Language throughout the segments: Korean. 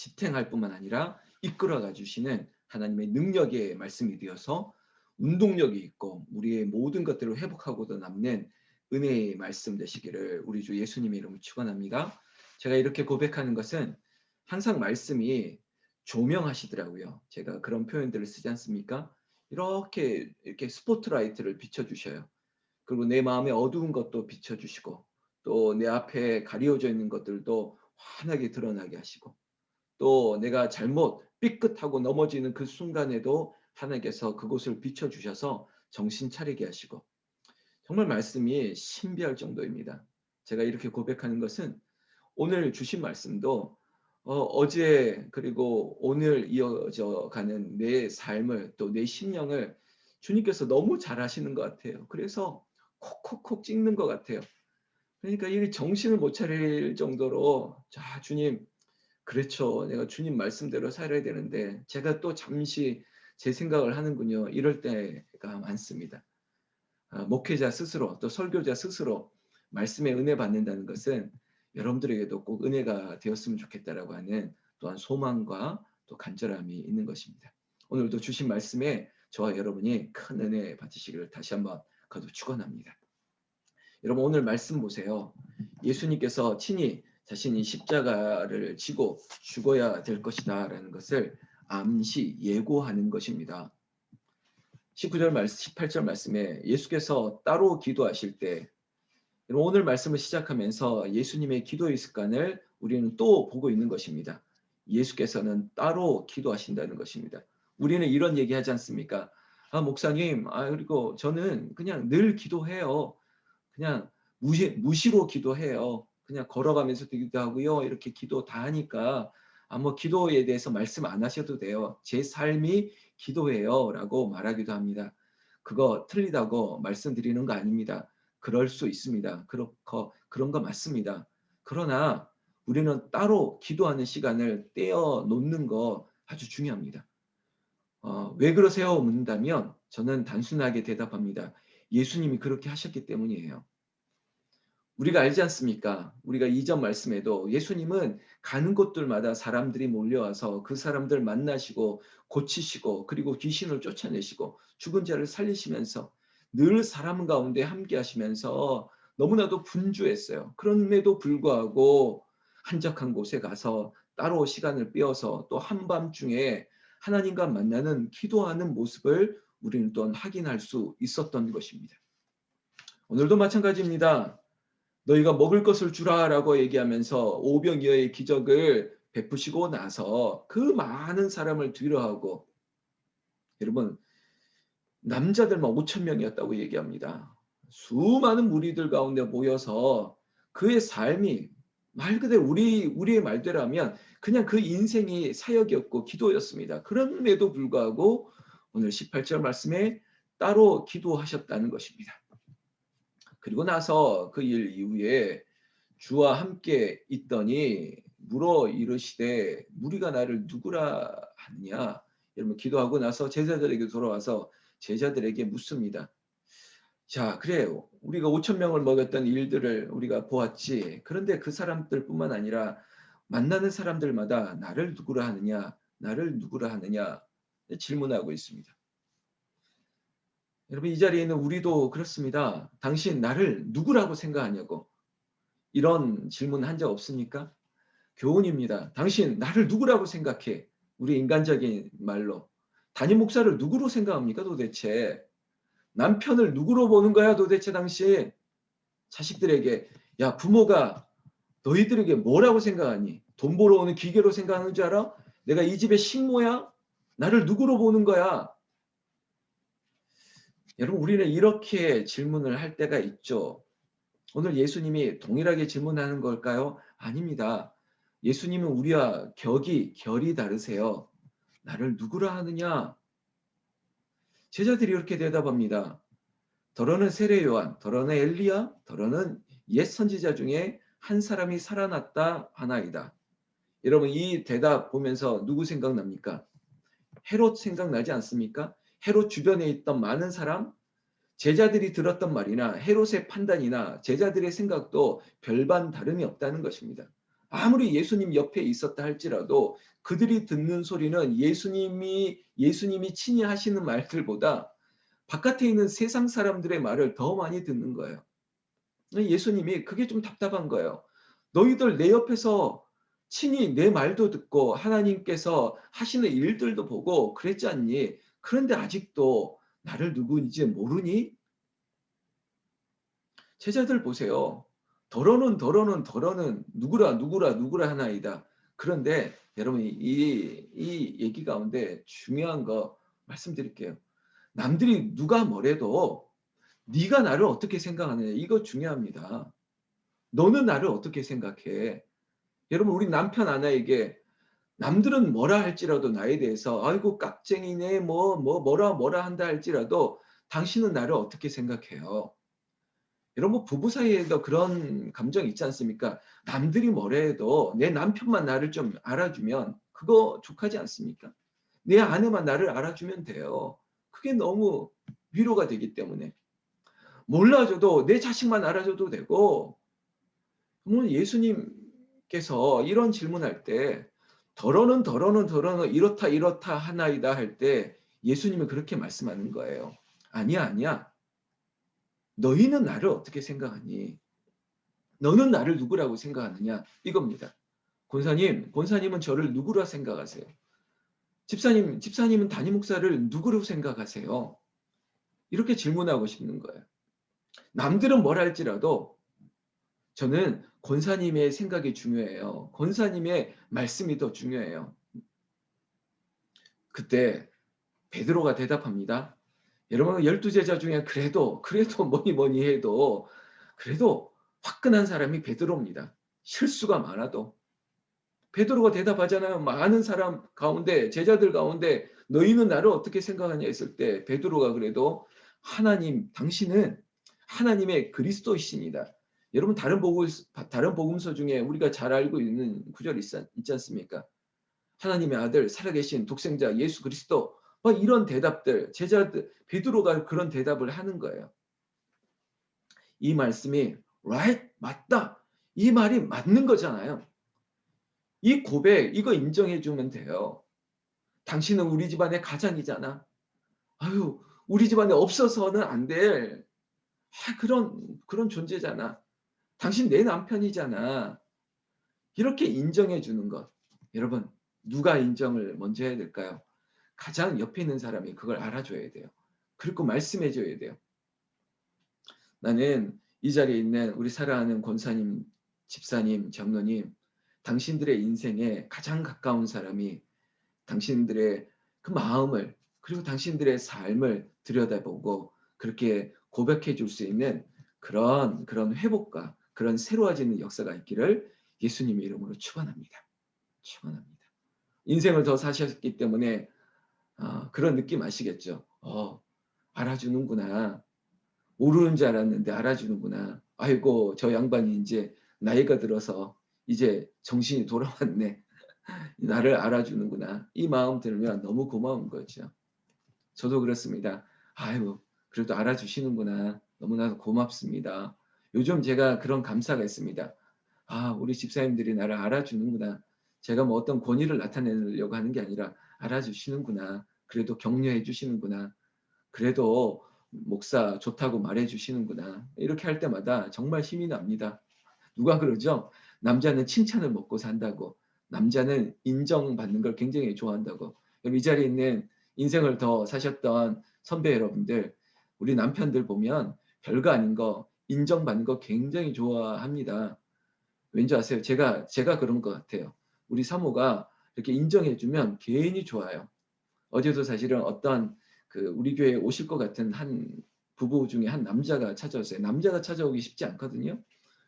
지탱할 뿐만 아니라 이끌어가 주시는 하나님의 능력의 말씀이 되어서 운동력이 있고 우리의 모든 것들을 회복하고도 남는 은혜의 말씀 되시기를 우리 주 예수님의 이름으로 축원합니다. 제가 이렇게 고백하는 것은 항상 말씀이 조명하시더라고요. 제가 그런 표현들을 쓰지 않습니까? 이렇게 스포트라이트를 비춰주셔요. 그리고 내 마음의 어두운 것도 비춰주시고 또 내 앞에 가리워져 있는 것들도 환하게 드러나게 하시고 또 내가 잘못 삐끗하고 넘어지는 그 순간에도 하나님께서 그곳을 비춰주셔서 정신 차리게 하시고 정말 말씀이 신비할 정도입니다. 제가 이렇게 고백하는 것은 오늘 주신 말씀도 어제 그리고 오늘 이어져 가는 내 삶을 또 내 심령을 주님께서 너무 잘 아시는 것 같아요. 그래서 콕콕콕 찍는 것 같아요. 그러니까 이 정신을 못 차릴 정도로 자 주님 그렇죠. 내가 주님 말씀대로 살아야 되는데 제가 또 잠시 제 생각을 하는군요. 이럴 때가 많습니다. 목회자 스스로 또 설교자 스스로 말씀에 은혜 받는다는 것은 여러분들에게도 꼭 은혜가 되었으면 좋겠다라고 하는 또한 소망과 또 간절함이 있는 것입니다. 오늘도 주신 말씀에 저와 여러분이 큰 은혜 받으시기를 다시 한번 거듭 축원합니다. 여러분 오늘 말씀 보세요. 예수님께서 친히 자신이 십자가를 지고 죽어야 될 것이다라는 것을 암시 예고하는 것입니다. 19절 말씀, 18절 말씀에 예수께서 따로 기도하실 때 오늘 말씀을 시작하면서 예수님의 기도의 습관을 우리는 또 보고 있는 것입니다. 예수께서는 따로 기도하신다는 것입니다. 우리는 이런 얘기하지 않습니까? 목사님, 그리고 저는 그냥 늘 기도해요. 그냥 무시로 기도해요. 그냥 걸어가면서도 기도하고요. 이렇게 기도 다 하니까 뭐 기도에 대해서 말씀 안 하셔도 돼요. 제 삶이 기도예요. 라고 말하기도 합니다. 그거 틀리다고 말씀드리는 거 아닙니다. 그럴 수 있습니다. 그런 거 맞습니다. 그러나 우리는 따로 기도하는 시간을 떼어 놓는 거 아주 중요합니다. 왜 그러세요? 묻는다면 저는 단순하게 대답합니다. 예수님이 그렇게 하셨기 때문이에요. 우리가 알지 않습니까? 우리가 이전 말씀에도 예수님은 가는 곳들마다 사람들이 몰려와서 그 사람들 만나시고 고치시고 그리고 귀신을 쫓아내시고 죽은 자를 살리시면서 늘 사람 가운데 함께 하시면서 너무나도 분주했어요. 그럼에도 불구하고 한적한 곳에 가서 따로 시간을 빼어서 또 한밤중에 하나님과 만나는 기도하는 모습을 우리는 또한 확인할 수 있었던 것입니다. 오늘도 마찬가지입니다. 너희가 먹을 것을 주라라고 얘기하면서 오병이어의 기적을 베푸시고 나서 그 많은 사람을 뒤로하고 여러분 남자들만 5천 명이었다고 얘기합니다. 수많은 무리들 가운데 모여서 그의 삶이 말 그대로 우리의 말대로 하면 그냥 그 인생이 사역이었고 기도였습니다. 그럼에도 불구하고 오늘 18절 말씀에 따로 기도하셨다는 것입니다. 그리고 나서 그 일 이후에 주와 함께 있더니 물어 이르시되 무리가 나를 누구라 하느냐. 여러분 기도하고 나서 제자들에게 돌아와서 제자들에게 묻습니다. 자, 그래요. 우리가 5천 명을 먹였던 일들을 우리가 보았지. 그런데 그 사람들뿐만 아니라 만나는 사람들마다 나를 누구라 하느냐, 나를 누구라 하느냐 질문하고 있습니다. 여러분 이 자리에 있는 우리도 그렇습니다. 당신 나를 누구라고 생각하냐고 이런 질문 한 적 없습니까? 교훈입니다. 당신 나를 누구라고 생각해? 우리 인간적인 말로. 담임 목사를 누구로 생각합니까 도대체? 남편을 누구로 보는 거야 도대체 당신? 자식들에게 야 부모가 너희들에게 뭐라고 생각하니? 돈 벌어오는 기계로 생각하는 줄 알아? 내가 이 집의 식모야? 나를 누구로 보는 거야? 여러분 우리는 이렇게 질문을 할 때가 있죠. 오늘 예수님이 동일하게 질문하는 걸까요? 아닙니다. 예수님은 우리와 결이 다르세요. 나를 누구라 하느냐? 제자들이 이렇게 대답합니다. 더러는 세례 요한, 더러는 엘리야, 더러는 옛 선지자 중에 한 사람이 살아났다 하나이다. 여러분 이 대답 보면서 누구 생각납니까? 헤롯 생각나지 않습니까? 헤롯 주변에 있던 많은 사람, 제자들이 들었던 말이나 헤롯의 판단이나 제자들의 생각도 별반 다름이 없다는 것입니다. 아무리 예수님 옆에 있었다 할지라도 그들이 듣는 소리는 예수님이 친히 하시는 말들보다 바깥에 있는 세상 사람들의 말을 더 많이 듣는 거예요. 예수님이 그게 좀 답답한 거예요. 너희들 내 옆에서 친히 내 말도 듣고 하나님께서 하시는 일들도 보고 그랬지 않니? 그런데 아직도 나를 누구인지 모르니? 제자들 보세요. 더러는 누구라 하나이다. 그런데 여러분 이 얘기 가운데 중요한 거 말씀드릴게요. 남들이 누가 뭐래도 네가 나를 어떻게 생각하느냐 이거 중요합니다. 너는 나를 어떻게 생각해? 여러분 우리 남편 아내에게 남들은 뭐라 할지라도 나에 대해서 아이고 깍쟁이네 뭐라 한다 할지라도 당신은 나를 어떻게 생각해요? 여러분 부부 사이에도 그런 감정 있지 않습니까? 남들이 뭐라 해도 내 남편만 나를 좀 알아주면 그거 족하지 않습니까? 내 아내만 나를 알아주면 돼요. 그게 너무 위로가 되기 때문에. 몰라줘도 내 자식만 알아줘도 되고 예수님께서 이런 질문할 때 더러는 이렇다 하나이다 할 때 예수님은 그렇게 말씀하는 거예요. 아니야. 너희는 나를 어떻게 생각하니? 너는 나를 누구라고 생각하느냐? 이겁니다. 권사님은 저를 누구라 생각하세요? 집사님은 담임 목사를 누구로 생각하세요? 이렇게 질문하고 싶는 거예요. 남들은 뭘 할지라도 저는 권사님의 생각이 중요해요. 권사님의 말씀이 더 중요해요. 그때 베드로가 대답합니다. 여러분 12제자 중에 그래도 뭐니 해도 그래도 화끈한 사람이 베드로입니다. 실수가 많아도. 베드로가 대답하잖아요. 많은 사람 가운데 제자들 가운데 너희는 나를 어떻게 생각하냐 했을 때 베드로가 그래도 당신은 하나님의 그리스도이십니다. 여러분 다른 복음서 중에 우리가 잘 알고 있는 구절이 있지 않습니까? 하나님의 아들 살아계신 독생자 예수 그리스도 이런 대답들 제자들 베드로가 그런 대답을 하는 거예요. 이 말씀이 right 맞다 이 말이 맞는 거잖아요. 이 고백 이거 인정해 주면 돼요. 당신은 우리 집안의 가장이잖아. 아유 우리 집안에 없어서는 안 될 그런 존재잖아. 당신 내 남편이잖아. 이렇게 인정해 주는 것. 여러분 누가 인정을 먼저 해야 될까요? 가장 옆에 있는 사람이 그걸 알아줘야 돼요. 그리고 말씀해 줘야 돼요. 나는 이 자리에 있는 우리 사랑하는 권사님, 집사님, 장로님, 당신들의 인생에 가장 가까운 사람이 당신들의 그 마음을 그리고 당신들의 삶을 들여다보고 그렇게 고백해 줄 수 있는 그런 회복과 그런 새로워지는 역사가 있기를 예수님의 이름으로 축원합니다. 축원합니다. 인생을 더 사셨기 때문에 그런 느낌 아시겠죠? 알아주는구나. 모르는 줄 알았는데 알아주는구나. 아이고 저 양반이 이제 나이가 들어서 이제 정신이 돌아왔네. 나를 알아주는구나. 이 마음 들면 너무 고마운 거죠. 저도 그렇습니다. 아유 그래도 알아주시는구나. 너무나 고맙습니다. 요즘 제가 그런 감사가 있습니다. 우리 집사님들이 나를 알아주는구나. 제가 뭐 어떤 권위를 나타내려고 하는 게 아니라 알아주시는구나. 그래도 격려해 주시는구나. 그래도 목사 좋다고 말해 주시는구나. 이렇게 할 때마다 정말 힘이 납니다. 누가 그러죠? 남자는 칭찬을 먹고 산다고. 남자는 인정받는 걸 굉장히 좋아한다고. 이 자리에 있는 인생을 더 사셨던 선배 여러분들, 우리 남편들 보면 별거 아닌 거 인정받는 거 굉장히 좋아합니다. 왠지 아세요? 제가 그런 것 같아요. 우리 사모가 이렇게 인정해주면 괜히 좋아요. 어제도 사실은 어떤 우리 교회에 오실 것 같은 한 부부 중에 한 남자가 찾아왔어요. 남자가 찾아오기 쉽지 않거든요.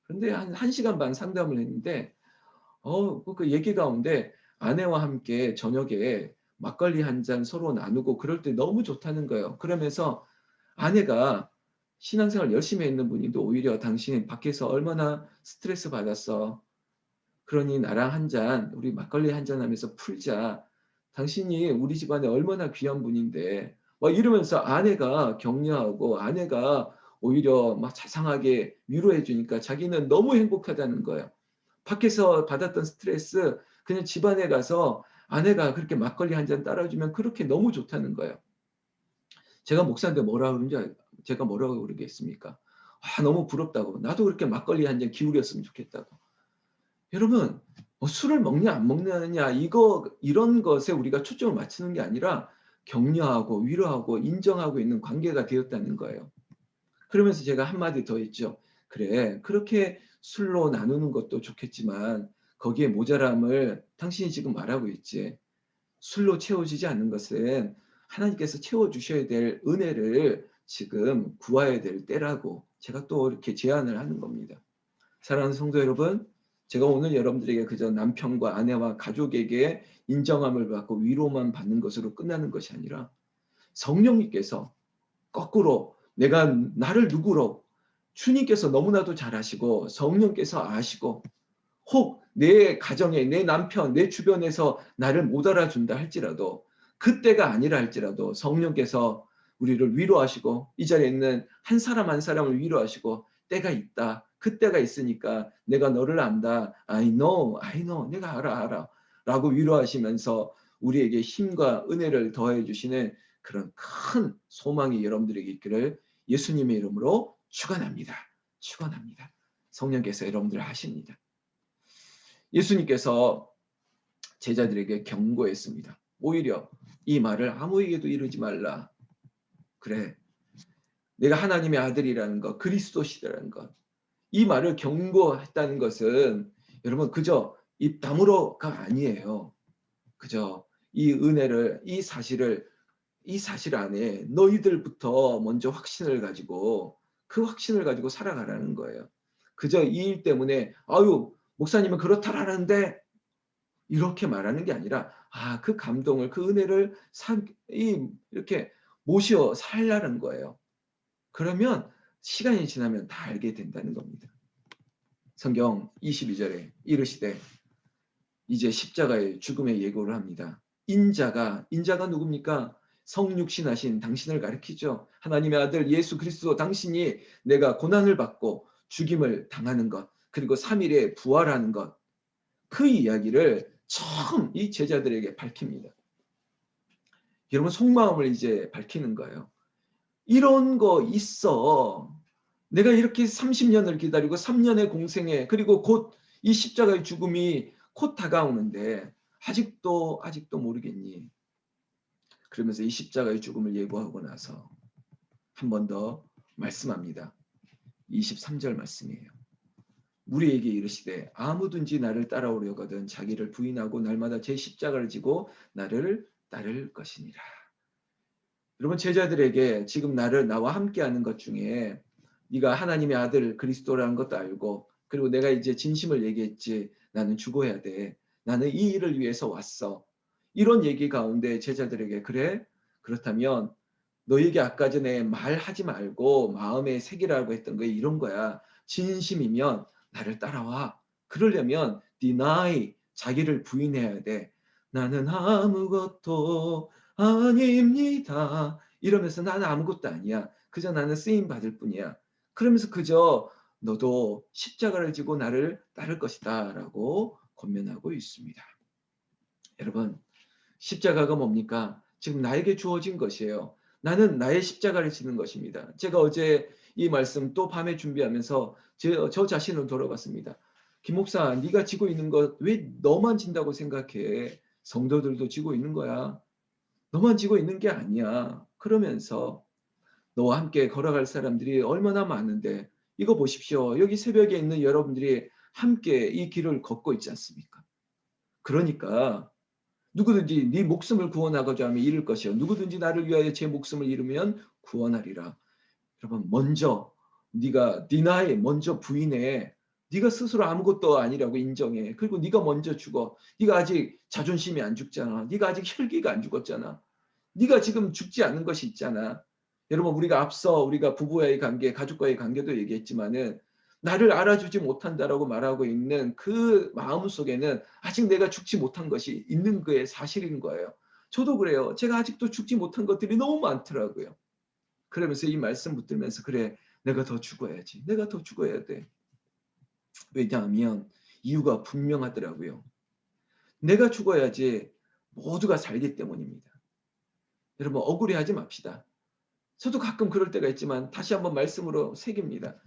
그런데 한 1시간 반 상담을 했는데 그 얘기 가운데 아내와 함께 저녁에 막걸리 한 잔 서로 나누고 그럴 때 너무 좋다는 거예요. 그러면서 아내가 신앙생활 열심히 했는 분인데 오히려 당신 밖에서 얼마나 스트레스 받았어. 그러니 나랑 한 잔, 우리 막걸리 한 잔 하면서 풀자. 당신이 우리 집안에 얼마나 귀한 분인데. 막 이러면서 아내가 격려하고 아내가 오히려 막 자상하게 위로해 주니까 자기는 너무 행복하다는 거예요. 밖에서 받았던 스트레스 그냥 집안에 가서 아내가 그렇게 막걸리 한 잔 따라주면 그렇게 너무 좋다는 거예요. 제가 목사인데 제가 뭐라고 그러겠습니까? 아, 너무 부럽다고. 나도 그렇게 막걸리 한 잔 기울였으면 좋겠다고. 여러분, 술을 먹냐 안 먹느냐 이런 것에 우리가 초점을 맞추는 게 아니라 격려하고 위로하고 인정하고 있는 관계가 되었다는 거예요. 그러면서 제가 한마디 더 했죠. 그래, 그렇게 술로 나누는 것도 좋겠지만 거기에 모자람을 당신이 지금 말하고 있지. 술로 채워지지 않는 것은 하나님께서 채워주셔야 될 은혜를 지금 구해야 될 때라고 제가 또 이렇게 제안을 하는 겁니다. 사랑하는 성도 여러분, 제가 오늘 여러분들에게 그저 남편과 아내와 가족에게 인정함을 받고 위로만 받는 것으로 끝나는 것이 아니라 성령님께서 거꾸로 내가 나를 누구로 주님께서 너무나도 잘 아시고 성령께서 아시고 혹 내 가정에 내 남편 내 주변에서 나를 못 알아준다 할지라도 그때가 아니라 할지라도 성령께서 우리를 위로하시고 이 자리에 있는 한 사람 한 사람을 위로하시고 때가 있다. 그때가 있으니까 내가 너를 안다. I know. 내가 알아. 라고 위로하시면서 우리에게 힘과 은혜를 더해 주시는 그런 큰 소망이 여러분들에게 있기를 예수님의 이름으로 축원합니다. 축원합니다. 성령께서 여러분들 하십니다. 예수님께서 제자들에게 경고했습니다. 오히려 이 말을 아무에게도 이르지 말라. 그래, 내가 하나님의 아들이라는 것, 그리스도시라는 것. 이 말을 경고했다는 것은 여러분 그저 입 다물어가 아니에요. 그저 이 은혜를, 이 사실 안에 너희들부터 먼저 확신을 가지고 그 확신을 가지고 살아가라는 거예요. 그저 이 일 때문에 아유 목사님은 그렇다라는데 이렇게 말하는 게 아니라 그 감동을 그 은혜를 이렇게 모셔 살라는 거예요. 그러면 시간이 지나면 다 알게 된다는 겁니다. 성경 22절에 이르시되 이제 십자가의 죽음의 예고를 합니다. 인자가 누굽니까? 성육신하신 당신을 가리키죠. 하나님의 아들 예수 그리스도 당신이 내가 고난을 받고 죽임을 당하는 것 그리고 3일에 부활하는 것 그 이야기를 처음 이 제자들에게 밝힙니다. 여러분 속마음을 이제 밝히는 거예요. 이런 거 있어. 내가 이렇게 30년을 기다리고 3년의 공생에 그리고 곧 이 십자가의 죽음이 곧 다가오는데 아직도 모르겠니? 그러면서 이 십자가의 죽음을 예고하고 나서 한 번 더 말씀합니다. 23절 말씀이에요. 우리에게 이르시되 아무든지 나를 따라오려거든 자기를 부인하고 날마다 제 십자가를 지고 나를 따를 것이니라. 여러분 제자들에게 지금 나와 함께하는 것 중에 네가 하나님의 아들 그리스도라는 것도 알고 그리고 내가 이제 진심을 얘기했지. 나는 죽어야 돼. 나는 이 일을 위해서 왔어. 이런 얘기 가운데 제자들에게 그래? 그렇다면 너에게 아까 전에 말하지 말고 마음에 새기라고 했던 게 이런 거야. 진심이면 나를 따라와. 그러려면 deny 자기를 부인해야 돼. 나는 아무것도 아닙니다. 이러면서 나는 아무것도 아니야. 그저 나는 쓰임 받을 뿐이야. 그러면서 그저 너도 십자가를 지고 나를 따를 것이다 라고 권면하고 있습니다. 여러분 십자가가 뭡니까? 지금 나에게 주어진 것이에요. 나는 나의 십자가를 지는 것입니다. 제가 어제 이 말씀 또 밤에 준비하면서 저 자신을 돌아봤습니다. 김 목사 네가 지고 있는 것 왜 너만 진다고 생각해? 성도들도 지고 있는 거야. 너만 지고 있는 게 아니야. 그러면서 너와 함께 걸어갈 사람들이 얼마나 많은데 이거 보십시오. 여기 새벽에 있는 여러분들이 함께 이 길을 걷고 있지 않습니까? 그러니까 누구든지 네 목숨을 구원하고자 하면 잃을 것이요. 누구든지 나를 위하여 제 목숨을 잃으면 구원하리라. 여러분 먼저 네가 deny 먼저 부인해. 네가 스스로 아무것도 아니라고 인정해. 그리고 네가 먼저 죽어. 네가 아직 자존심이 안 죽잖아. 네가 아직 혈기가 안 죽었잖아. 네가 지금 죽지 않은 것이 있잖아. 여러분 우리가 앞서 우리가 부부와의 관계, 가족과의 관계도 얘기했지만은 나를 알아주지 못한다라고 말하고 있는 그 마음 속에는 아직 내가 죽지 못한 것이 있는 그의 사실인 거예요. 저도 그래요. 제가 아직도 죽지 못한 것들이 너무 많더라고요. 그러면서 이 말씀 붙들면서 그래 내가 더 죽어야지. 내가 더 죽어야 돼. 왜냐하면 이유가 분명하더라고요. 내가 죽어야지 모두가 살기 때문입니다. 여러분 억울해하지 맙시다. 저도 가끔 그럴 때가 있지만 다시 한번 말씀으로 새깁니다.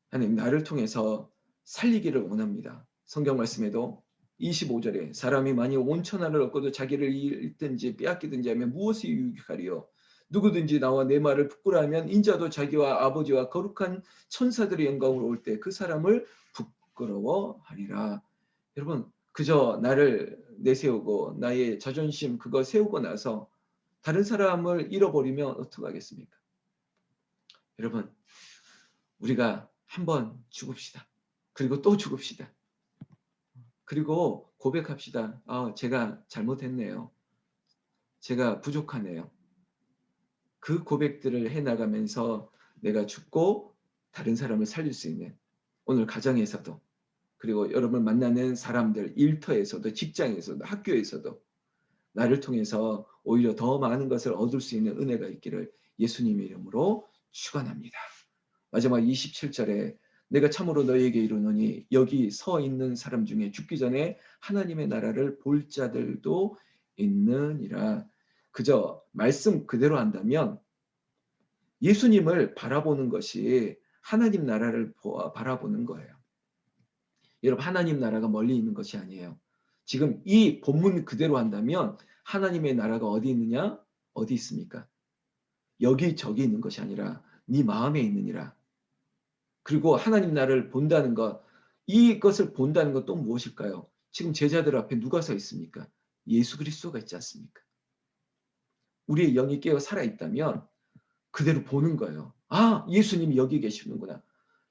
하나님 나를 통해서 살리기를 원합니다. 성경 말씀에도 25절에 사람이 만일 온 천하를 얻고도 자기를 잃든지 빼앗기든지 하면 무엇이 유익하리요? 누구든지 나와 내 말을 부끄러워하면 인자도 자기와 아버지와 거룩한 천사들의 영광으로 올 때 그 사람을 부끄러워하리라. 여러분 그저 나를 내세우고 나의 자존심 그거 세우고 나서 다른 사람을 잃어버리면 어떡하겠습니까? 여러분 우리가 한번 죽읍시다. 그리고 또 죽읍시다. 그리고 고백합시다. 제가 잘못했네요. 제가 부족하네요. 그 고백들을 해나가면서 내가 죽고 다른 사람을 살릴 수 있는 오늘 가정에서도 그리고 여러분 만나는 사람들 일터에서도 직장에서도 학교에서도 나를 통해서 오히려 더 많은 것을 얻을 수 있는 은혜가 있기를 예수님의 이름으로 축원합니다. 마지막 27절에 내가 참으로 너희에게 이르노니 여기 서 있는 사람 중에 죽기 전에 하나님의 나라를 볼 자들도 있느니라. 그저 말씀 그대로 한다면 예수님을 바라보는 것이 하나님 나라를 바라보는 거예요. 여러분 하나님 나라가 멀리 있는 것이 아니에요. 지금 이 본문 그대로 한다면 하나님의 나라가 어디 있느냐? 어디 있습니까? 여기 저기 있는 것이 아니라 네 마음에 있느니라. 그리고 하나님 나라를 본다는 것, 이것을 본다는 것 또 무엇일까요? 지금 제자들 앞에 누가 서 있습니까? 예수 그리스도가 있지 않습니까? 우리의 영이 깨어 살아있다면 그대로 보는 거예요. 예수님이 여기 계시는구나.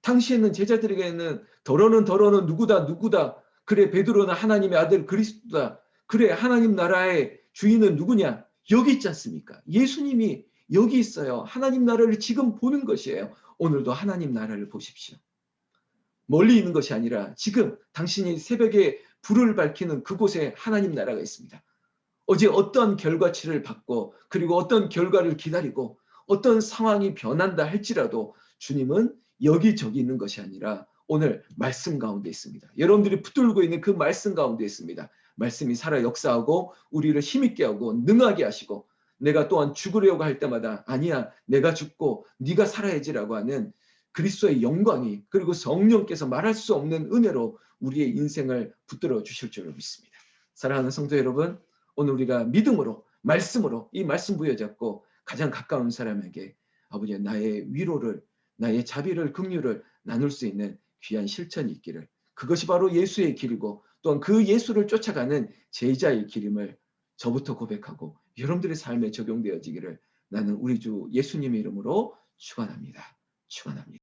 당시에는 제자들에게는 더러는 누구다. 그래 베드로는 하나님의 아들 그리스도다. 그래 하나님 나라의 주인은 누구냐? 여기 있지 않습니까? 예수님이 여기 있어요. 하나님 나라를 지금 보는 것이에요. 오늘도 하나님 나라를 보십시오. 멀리 있는 것이 아니라 지금 당신이 새벽에 불을 밝히는 그곳에 하나님 나라가 있습니다. 어제 어떤 결과치를 받고 그리고 어떤 결과를 기다리고 어떤 상황이 변한다 할지라도 주님은 여기저기 있는 것이 아니라 오늘 말씀 가운데 있습니다. 여러분들이 붙들고 있는 그 말씀 가운데 있습니다. 말씀이 살아 역사하고 우리를 힘있게 하고 능하게 하시고 내가 또한 죽으려고 할 때마다 아니야 내가 죽고 네가 살아야지라고 하는 그리스도의 영광이 그리고 성령께서 말할 수 없는 은혜로 우리의 인생을 붙들어 주실 줄로 믿습니다. 사랑하는 성도 여러분 오늘 우리가 믿음으로 말씀으로 이 말씀 부여잡고 가장 가까운 사람에게 아버지 나의 위로를 나의 자비를 긍휼을 나눌 수 있는 귀한 실천이 있기를 그것이 바로 예수의 길이고 또한 그 예수를 쫓아가는 제자의 길임을 저부터 고백하고 여러분들의 삶에 적용되어지기를 나는 우리 주 예수님의 이름으로 축원합니다. 축원합니다.